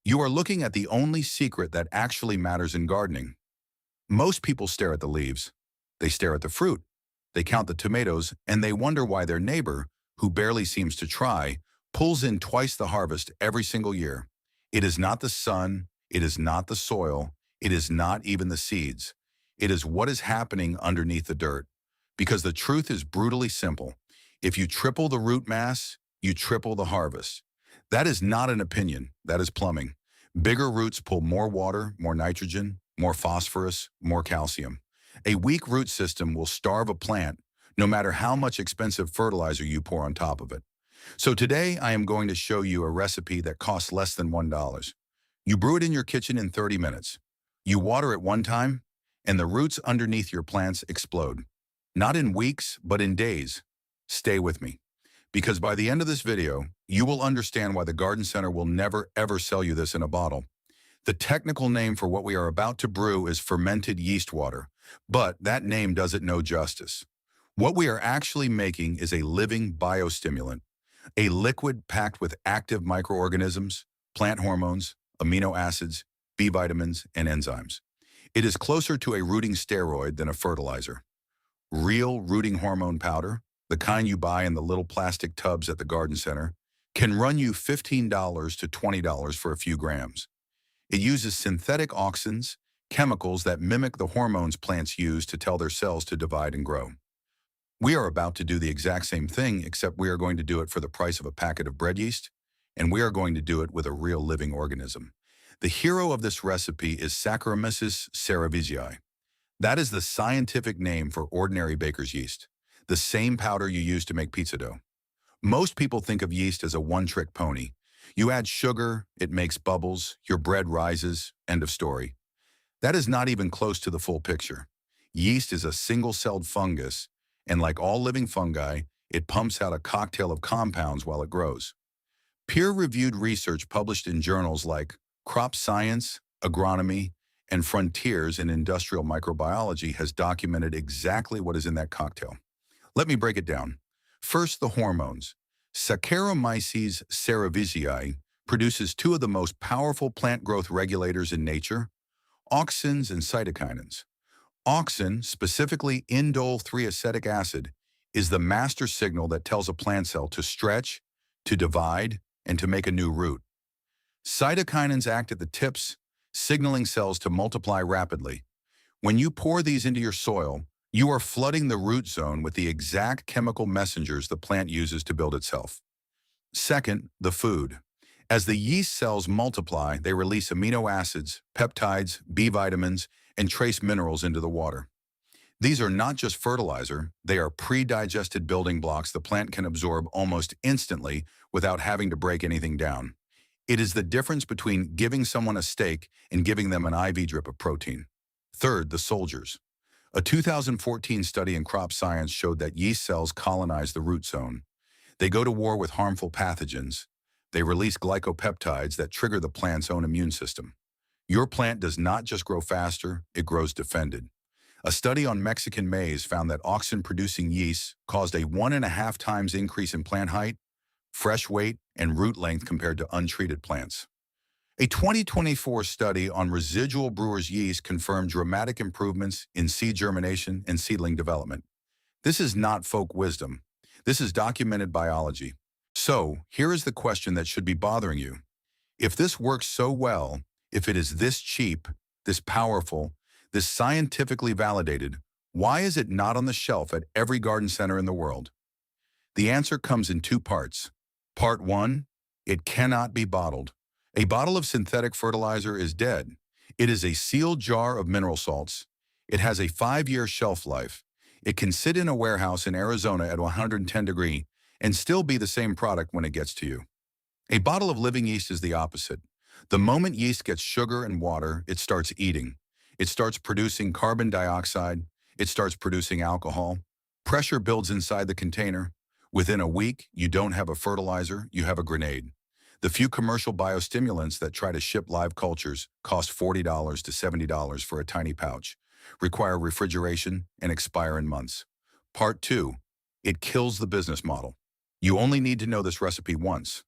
You are looking at the only secret that actually matters in gardening. Most people stare at the leaves. They stare at the fruit. They count the tomatoes, and they wonder why their neighbor, who barely seems to try, pulls in twice the harvest every single year. It is not the sun. It is not the soil. It is not even the seeds. It is what is happening underneath the dirt. Because the truth is brutally simple. If you triple the root mass, you triple the harvest. That is not an opinion. That is plumbing. Bigger roots pull more water, more nitrogen, more phosphorus, more calcium. A weak root system will starve a plant no matter how much expensive fertilizer you pour on top of it. So today I am going to show you a recipe that costs less than $1. You brew it in your kitchen in 30 minutes. You water it one time, and the roots underneath your plants explode. Not in weeks, but in days. Stay with me, because by the end of this video, you will understand why the garden center will never ever sell you this in a bottle. The technical name for what we are about to brew is fermented yeast water, but that name does it no justice. What we are actually making is a living biostimulant, a liquid packed with active microorganisms, plant hormones, amino acids, B vitamins, and enzymes. It is closer to a rooting steroid than a fertilizer. Real rooting hormone powder, the kind you buy in the little plastic tubs at the garden center, can run you $15 to $20 for a few grams. It uses synthetic auxins, chemicals that mimic the hormones plants use to tell their cells to divide and grow. We are about to do the exact same thing, except we are going to do it for the price of a packet of bread yeast, and we are going to do it with a real living organism. The hero of this recipe is Saccharomyces cerevisiae. That is the scientific name for ordinary baker's yeast, the same powder you use to make pizza dough. Most people think of yeast as a one-trick pony. You add sugar, it makes bubbles, your bread rises, end of story. That is not even close to the full picture. Yeast is a single-celled fungus, and like all living fungi, it pumps out a cocktail of compounds while it grows. Peer-reviewed research published in journals like Crop Science, Agronomy, and Frontiers in Industrial Microbiology has documented exactly what is in that cocktail. Let me break it down. First, the hormones. Saccharomyces cerevisiae produces two of the most powerful plant growth regulators in nature, auxins and cytokinins. Auxin, specifically indole-3 acetic acid, is the master signal that tells a plant cell to stretch, to divide, and to make a new root. Cytokinins act at the tips, signaling cells to multiply rapidly. When you pour these into your soil, you are flooding the root zone with the exact chemical messengers the plant uses to build itself. Second, the food. As the yeast cells multiply, they release amino acids, peptides, B vitamins, and trace minerals into the water. These are not just fertilizer, they are pre-digested building blocks the plant can absorb almost instantly without having to break anything down. It is the difference between giving someone a steak and giving them an IV drip of protein. Third, the soldiers. A 2014 study in Crop Science showed that yeast cells colonize the root zone. They go to war with harmful pathogens. They release glycopeptides that trigger the plant's own immune system. Your plant does not just grow faster, it grows defended. A study on Mexican maize found that auxin-producing yeasts caused a 1.5 times increase in plant height, fresh weight, and root length compared to untreated plants. A 2024 study on residual brewer's yeast confirmed dramatic improvements in seed germination and seedling development. This is not folk wisdom. This is documented biology. So, here is the question that should be bothering you. If this works so well, if it is this cheap, this powerful, this scientifically validated, why is it not on the shelf at every garden center in the world? The answer comes in two parts. Part 1, it cannot be bottled. A bottle of synthetic fertilizer is dead. It is a sealed jar of mineral salts. It has a 5-year shelf life. It can sit in a warehouse in Arizona at 110 degrees and still be the same product when it gets to you. A bottle of living yeast is the opposite. The moment yeast gets sugar and water, it starts eating. It starts producing carbon dioxide. It starts producing alcohol. Pressure builds inside the container. Within a week, you don't have a fertilizer, you have a grenade. The few commercial biostimulants that try to ship live cultures cost $40 to $70 for a tiny pouch, require refrigeration, and expire in months. Part 2, it kills the business model. You only need to know this recipe once.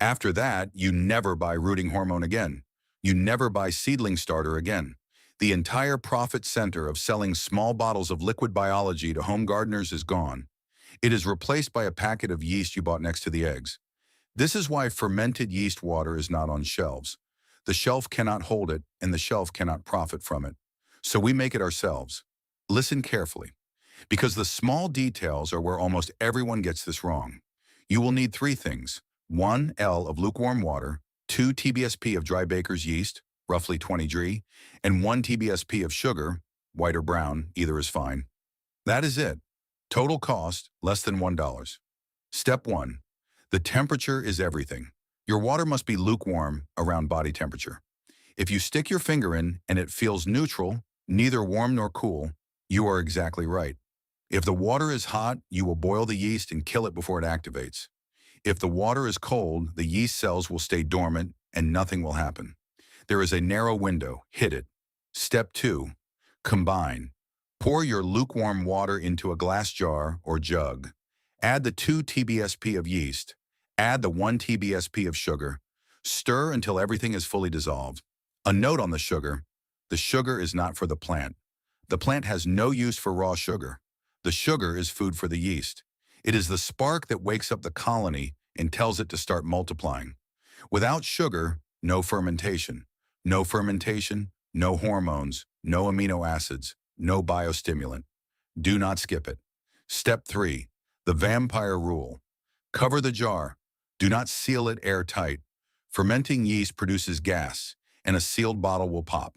After that, you never buy rooting hormone again. You never buy seedling starter again. The entire profit center of selling small bottles of liquid biology to home gardeners is gone. It is replaced by a packet of yeast you bought next to the eggs. This is why fermented yeast water is not on shelves. The shelf cannot hold it, and the shelf cannot profit from it. So we make it ourselves. Listen carefully, because the small details are where almost everyone gets this wrong. You will need three things: 1 L of lukewarm water, 2 TBSP of dry baker's yeast, roughly 20 G, and 1 TBSP of sugar, white or brown, either is fine. That is it. Total cost, less than $1. Step 1. The temperature is everything. Your water must be lukewarm, around body temperature. If you stick your finger in and it feels neutral, neither warm nor cool, you are exactly right. If the water is hot, you will boil the yeast and kill it before it activates. If the water is cold, the yeast cells will stay dormant and nothing will happen. There is a narrow window. Hit it. Step 2. Combine. Pour your lukewarm water into a glass jar or jug. Add the 2 TBSP of yeast. Add the 1 TBSP of sugar. Stir until everything is fully dissolved. A note on the sugar is not for the plant. The plant has no use for raw sugar. The sugar is food for the yeast. It is the spark that wakes up the colony and tells it to start multiplying. Without sugar, no fermentation. No fermentation, no hormones, no amino acids, no biostimulant. Do not skip it. Step 3. The vampire rule. Cover the jar. Do not seal it airtight. Fermenting yeast produces gas, and a sealed bottle will pop.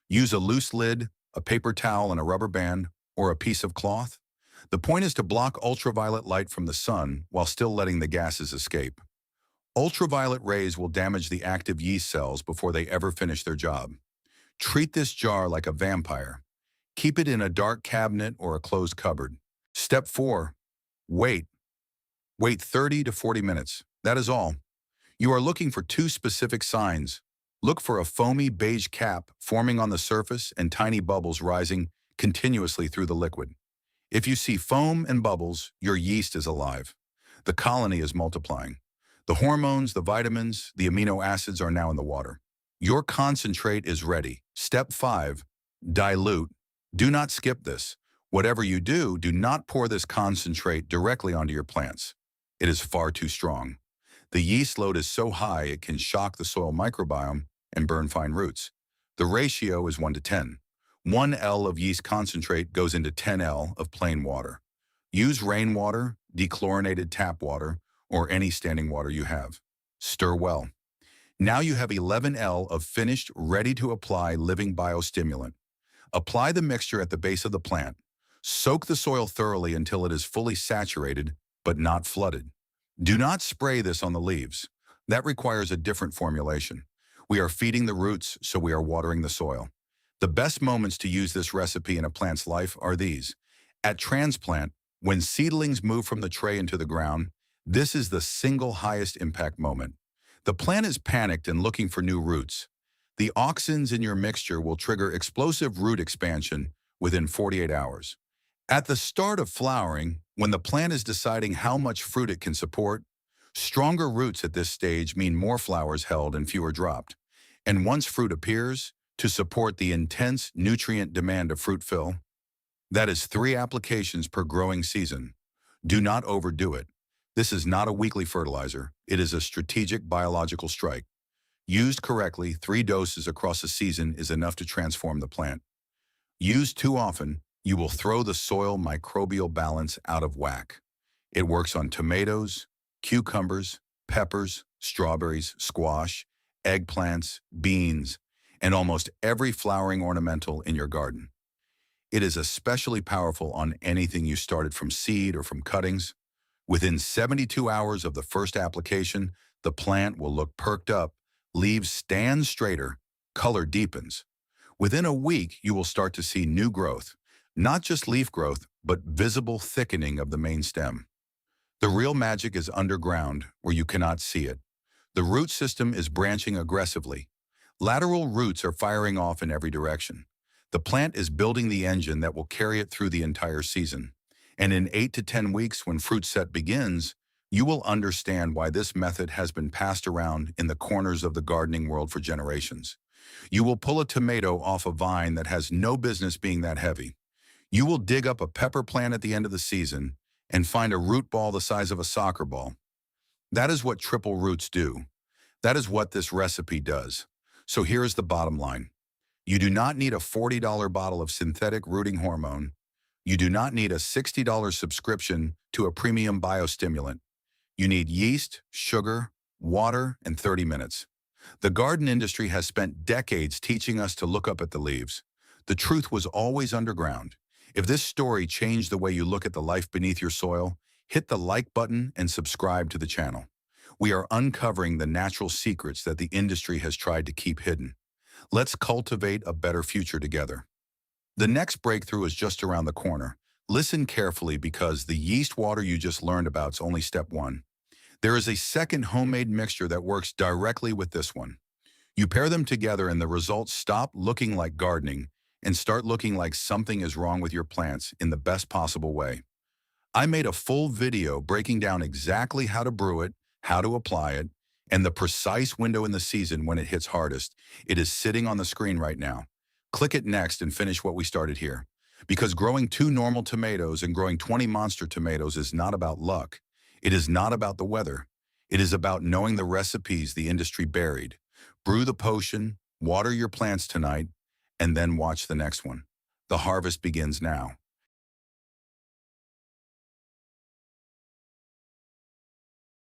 Use a loose lid, a paper towel and a rubber band, or a piece of cloth. The point is to block ultraviolet light from the sun while still letting the gases escape. Ultraviolet rays will damage the active yeast cells before they ever finish their job. Treat this jar like a vampire. Keep it in a dark cabinet or a closed cupboard. Step 4. Wait. Wait 30 to 40 minutes. That is all. You are looking for 2 specific signs. Look for a foamy beige cap forming on the surface and tiny bubbles rising continuously through the liquid. If you see foam and bubbles, your yeast is alive. The colony is multiplying. The hormones, the vitamins, the amino acids are now in the water. Your concentrate is ready. Step 5. Dilute. Do not skip this. Whatever you do, do not pour this concentrate directly onto your plants. It is far too strong. The yeast load is so high it can shock the soil microbiome and burn fine roots. The ratio is 1 to 10. 1 L of yeast concentrate goes into 10 L of plain water. Use rainwater, dechlorinated tap water, or any standing water you have. Stir well. Now you have 11 L of finished, ready-to-apply living biostimulant. Apply the mixture at the base of the plant. Soak the soil thoroughly until it is fully saturated, but not flooded. Do not spray this on the leaves. That requires a different formulation. We are feeding the roots, so we are watering the soil. The best moments to use this recipe in a plant's life are these. At transplant, when seedlings move from the tray into the ground, this is the single highest impact moment. The plant is panicked and looking for new roots. The auxins in your mixture will trigger explosive root expansion within 48 hours. At the start of flowering, when the plant is deciding how much fruit it can support, stronger roots at this stage mean more flowers held and fewer dropped. And once fruit appears, to support the intense nutrient demand of fruit fill, that is 3 applications per growing season. Do not overdo it. This is not a weekly fertilizer. It is a strategic biological strike. Used correctly, 3 doses across a season is enough to transform the plant. Used too often, you will throw the soil microbial balance out of whack. It works on tomatoes, cucumbers, peppers, strawberries, squash, eggplants, beans, and almost every flowering ornamental in your garden. It is especially powerful on anything you started from seed or from cuttings. Within 72 hours of the first application, the plant will look perked up, leaves stand straighter, color deepens. Within a week, you will start to see new growth, not just leaf growth, but visible thickening of the main stem. The real magic is underground, where you cannot see it. The root system is branching aggressively. Lateral roots are firing off in every direction. The plant is building the engine that will carry it through the entire season. And in 8 to 10 weeks, when fruit set begins, You will understand why this method has been passed around in the corners of the gardening world for generations. You will pull a tomato off a vine that has no business being that heavy. You will dig up a pepper plant at the end of the season and find a root ball the size of a soccer ball. That is what triple roots do. That is what this recipe does. So here is the bottom line. You do not need a $40 bottle of synthetic rooting hormone. You do not need a $60 subscription to a premium biostimulant. You need yeast, sugar, water, and 30 minutes. The garden industry has spent decades teaching us to look up at the leaves. The truth was always underground. If this story changed the way you look at the life beneath your soil, hit the like button and subscribe to the channel. We are uncovering the natural secrets that the industry has tried to keep hidden. Let's cultivate a better future together. The next breakthrough is just around the corner. Listen carefully because the yeast water you just learned about is only step one. There is a second homemade mixture that works directly with this one. You pair them together and the results stop looking like gardening and start looking like something is wrong with your plants in the best possible way. I made a full video breaking down exactly how to brew it, how to apply it, and the precise window in the season when it hits hardest. It is sitting on the screen right now. Click it next and finish what we started here. Because growing 2 normal tomatoes and growing 20 monster tomatoes is not about luck. It is not about the weather. It is about knowing the recipes the industry buried. Brew the potion, water your plants tonight, and then watch the next one. The harvest begins now.